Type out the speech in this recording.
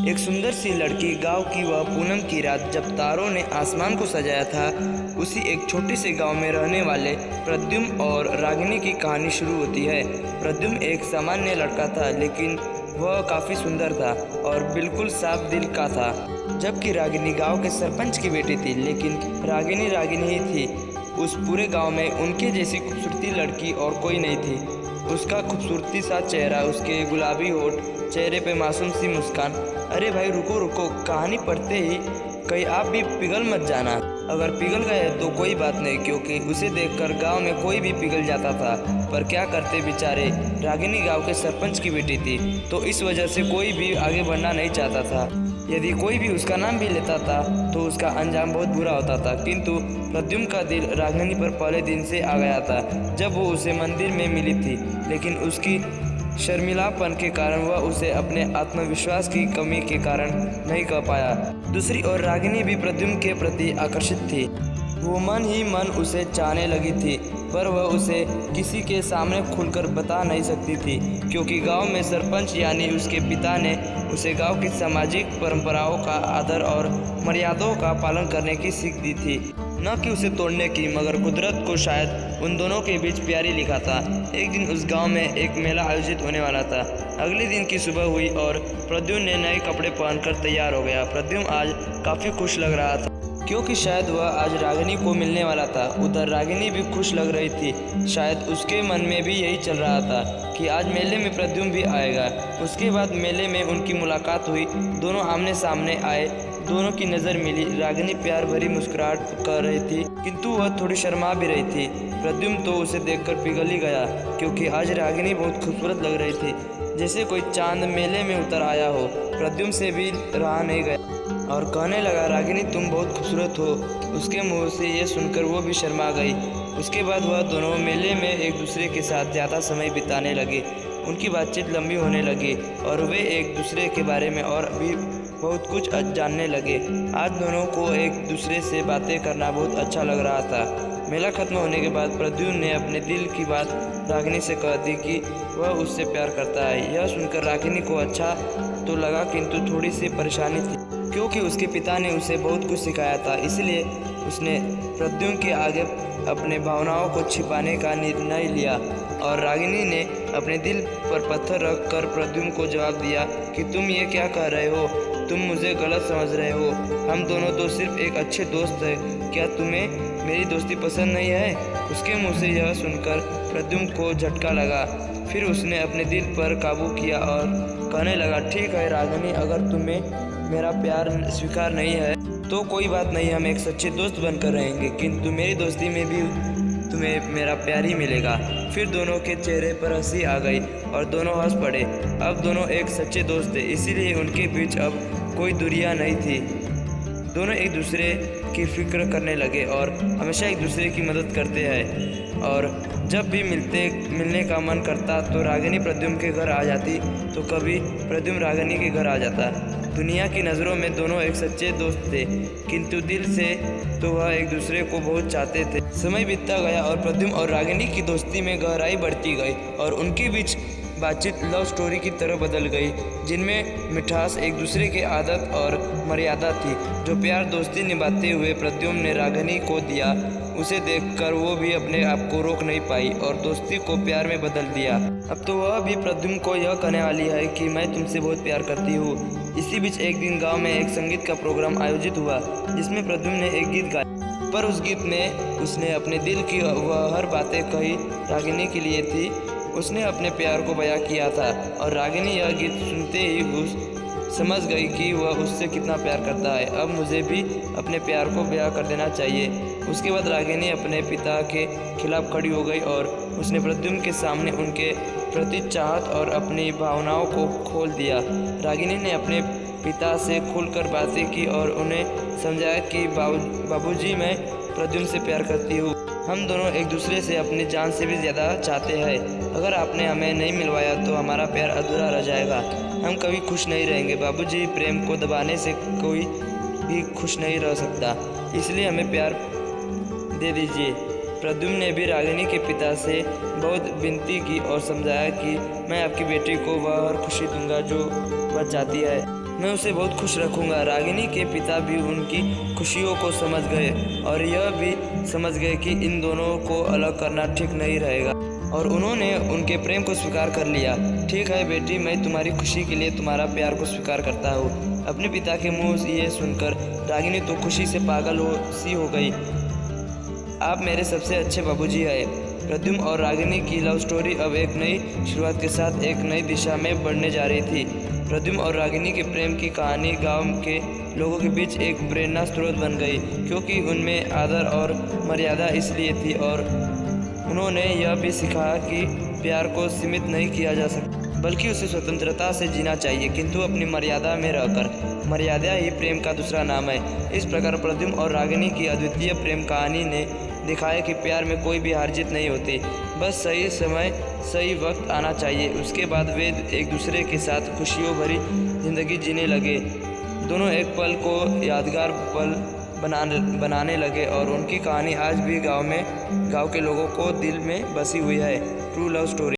एक सुंदर सी लड़की गांव की वह पूनम की रात जब तारों ने आसमान को सजाया था, उसी एक छोटे से गांव में रहने वाले प्रद्युम्न और रागिनी की कहानी शुरू होती है। प्रद्युम्न एक सामान्य लड़का था, लेकिन वह काफ़ी सुंदर था और बिल्कुल साफ दिल का था। जबकि रागिनी गांव के सरपंच की बेटी थी, लेकिन रागिनी रागिनी ही थी। उस पूरे गांव में उनके जैसी खूबसूरती लड़की और कोई नहीं थी। उसका खूबसूरती सा चेहरा, उसके गुलाबी होठ, चेहरे पे मासूम सी मुस्कान। अरे भाई रुको रुको, कहानी पढ़ते ही कहीं आप भी पिघल मत जाना। अगर पिघल गए तो कोई बात नहीं, क्योंकि उसे देखकर गांव में कोई भी पिघल जाता था। पर क्या करते बेचारे, रागिनी गांव के सरपंच की बेटी थी, तो इस वजह से कोई भी आगे बढ़ना नहीं चाहता था। यदि कोई भी उसका नाम भी लेता था तो उसका अंजाम बहुत बुरा होता था। किंतु प्रद्युम्न का दिल रागिनी पर पहले दिन से आ गया था, जब वो उसे मंदिर में मिली थी। लेकिन उसकी शर्मिलापन के कारण वह उसे अपने आत्मविश्वास की कमी के कारण नहीं कर पाया। दूसरी ओर रागिनी भी प्रद्युम्न के प्रति आकर्षित थी। वो मन ही मन उसे चाहने लगी थी, पर वह उसे किसी के सामने खुलकर बता नहीं सकती थी, क्योंकि गांव में सरपंच यानी उसके पिता ने उसे गांव की सामाजिक परंपराओं का आदर और मर्यादाओं का पालन करने की सीख दी थी, न कि उसे तोड़ने की। मगर कुदरत को शायद उन दोनों के बीच प्यार ही लिखा था। एक दिन उस गांव में एक मेला आयोजित होने वाला था। अगले दिन की सुबह हुई और प्रद्युम्न ने नए कपड़े पहनकर तैयार हो गया। प्रद्युम्न आज काफ़ी खुश लग रहा था, क्योंकि शायद वह आज रागिनी को मिलने वाला था। उधर रागिनी भी खुश लग रही थी, शायद उसके मन में भी यही चल रहा था कि आज मेले में प्रद्युम्न भी आएगा। उसके बाद मेले में उनकी मुलाकात हुई, दोनों आमने सामने आए, दोनों की नज़र मिली। रागिनी प्यार भरी मुस्कुराहट कर रही थी, किंतु वह थोड़ी शर्मा भी रही थी। प्रद्युम्न तो उसे देखकर पिघल ही गया, क्योंकि आज रागिनी बहुत खूबसूरत लग रही थी, जैसे कोई चांद मेले में उतर आया हो। प्रद्युम्न से भी रहा नहीं गया और कहने लगा, रागिनी तुम बहुत खूबसूरत हो। उसके मुंह से ये सुनकर वो भी शर्मा गई। उसके बाद वह दोनों मेले में एक दूसरे के साथ ज़्यादा समय बिताने लगे। उनकी बातचीत लंबी होने लगी और वे एक दूसरे के बारे में और भी बहुत कुछ जानने लगे। आज दोनों को एक दूसरे से बातें करना बहुत अच्छा लग रहा था। मेला खत्म होने के बाद प्रद्युम्न ने अपने दिल की बात रागिनी से कह दी कि वह उससे प्यार करता है। यह सुनकर रागिनी को अच्छा तो लगा, किंतु थोड़ी सी परेशानी थी, क्योंकि उसके पिता ने उसे बहुत कुछ सिखाया था। इसलिए उसने प्रद्युम्न के आगे अपने भावनाओं को छिपाने का निर्णय लिया और रागिनी ने अपने दिल पर पत्थर रख कर प्रद्युम्न को जवाब दिया कि तुम ये क्या कह रहे हो, तुम मुझे गलत समझ रहे हो। हम दोनों तो सिर्फ एक अच्छे दोस्त हैं। क्या तुम्हें मेरी दोस्ती पसंद नहीं है? उसके मुंह से यह सुनकर प्रद्युम्न को झटका लगा। फिर उसने अपने दिल पर काबू किया और कहने लगा, ठीक है रागिनी, अगर तुम्हें मेरा प्यार स्वीकार नहीं है तो कोई बात नहीं, हम एक सच्चे दोस्त बनकर रहेंगे, किंतु मेरी दोस्ती में भी तुम्हें मेरा प्यार ही मिलेगा। फिर दोनों के चेहरे पर हंसी आ गई और दोनों हंस पड़े। अब दोनों एक सच्चे दोस्त थे, इसीलिए उनके बीच अब कोई दूरियां नहीं थी। दोनों एक दूसरे की फिक्र करने लगे और हमेशा एक दूसरे की मदद करते हैं। और जब भी मिलने का मन करता तो रागिनी प्रद्युम्न के घर आ जाती, तो कभी प्रद्युम्न रागिनी के घर आ जाता। दुनिया की नज़रों में दोनों एक सच्चे दोस्त थे, किंतु दिल से तो वह एक दूसरे को बहुत चाहते थे। समय बीतता गया और प्रद्युम्न और रागिनी की दोस्ती में गहराई बढ़ती गई और उनके बीच बातचीत लव स्टोरी की तरह बदल गई, जिनमें मिठास, एक दूसरे के आदत और मर्यादा थी। जो प्यार दोस्ती निभाते हुए प्रद्युम्न ने रागिनी को दिया, उसे देखकर वो भी अपने आप को रोक नहीं पाई और दोस्ती को प्यार में बदल दिया। अब तो वह भी प्रद्युम्न को यह कहने वाली है कि मैं तुमसे बहुत प्यार करती हूँ। इसी बीच एक दिन गांव में एक संगीत का प्रोग्राम आयोजित हुआ, जिसमें प्रद्युम्न ने एक गीत गाया, पर उस गीत में उसने अपने दिल की वह हर बातें कही रागिनी के लिए थी। उसने अपने प्यार को बयां किया था और रागिनी यह गीत सुनते ही समझ गई कि वह उससे कितना प्यार करता है। अब मुझे भी अपने प्यार को बयां कर देना चाहिए। उसके बाद रागिनी अपने पिता के खिलाफ खड़ी हो गई और उसने प्रद्युम्न के सामने उनके प्रति चाहत और अपनी भावनाओं को खोल दिया। रागिनी ने अपने पिता से खुलकर बातें की और उन्हें समझाया कि बाबूजी, मैं प्रद्युम्न से प्यार करती हूँ। हम दोनों एक दूसरे से अपनी जान से भी ज़्यादा चाहते हैं। अगर आपने हमें नहीं मिलवाया तो हमारा प्यार अधूरा रह जाएगा, हम कभी खुश नहीं रहेंगे। बाबूजी, प्रेम को दबाने से कोई भी खुश नहीं रह सकता, इसलिए हमें प्यार दे दीजिए। प्रद्युम्न ने भी रागिनी के पिता से बहुत विनती की और समझाया कि मैं आपकी बेटी को वह हर खुशी दूंगा जो वह चाहती है। मैं उसे बहुत खुश रखूंगा। रागिनी के पिता भी उनकी खुशियों को समझ गए और यह भी समझ गए कि इन दोनों को अलग करना ठीक नहीं रहेगा और उन्होंने उनके प्रेम को स्वीकार कर लिया। ठीक है बेटी, मैं तुम्हारी खुशी के लिए तुम्हारा प्यार को स्वीकार करता हूँ। अपने पिता के मुंह से ये सुनकर रागिनी तो खुशी से पागल हो गई। आप मेरे सबसे अच्छे बाबूजी हैं। प्रद्युम्न और रागिनी की लव स्टोरी अब एक नई शुरुआत के साथ एक नई दिशा में बढ़ने जा रही थी। प्रद्युम्न और रागिनी के प्रेम की कहानी गांव के लोगों के बीच एक प्रेरणा स्रोत बन गई, क्योंकि उनमें आदर और मर्यादा इसलिए थी और उन्होंने यह भी सीखा कि प्यार को सीमित नहीं किया जा सकता, बल्कि उसे स्वतंत्रता से जीना चाहिए, किंतु अपनी मर्यादा में रहकर। मर्यादा ही प्रेम का दूसरा नाम है। इस प्रकार प्रद्युम्न और रागिनी की अद्वितीय प्रेम कहानी ने दिखाया कि प्यार में कोई भी हार जीत नहीं होती, बस सही समय सही वक्त आना चाहिए। उसके बाद वे एक दूसरे के साथ खुशियों भरी जिंदगी जीने लगे। दोनों एक पल को यादगार पल बनाने लगे और उनकी कहानी आज भी गांव के लोगों को दिल में बसी हुई है। True love story.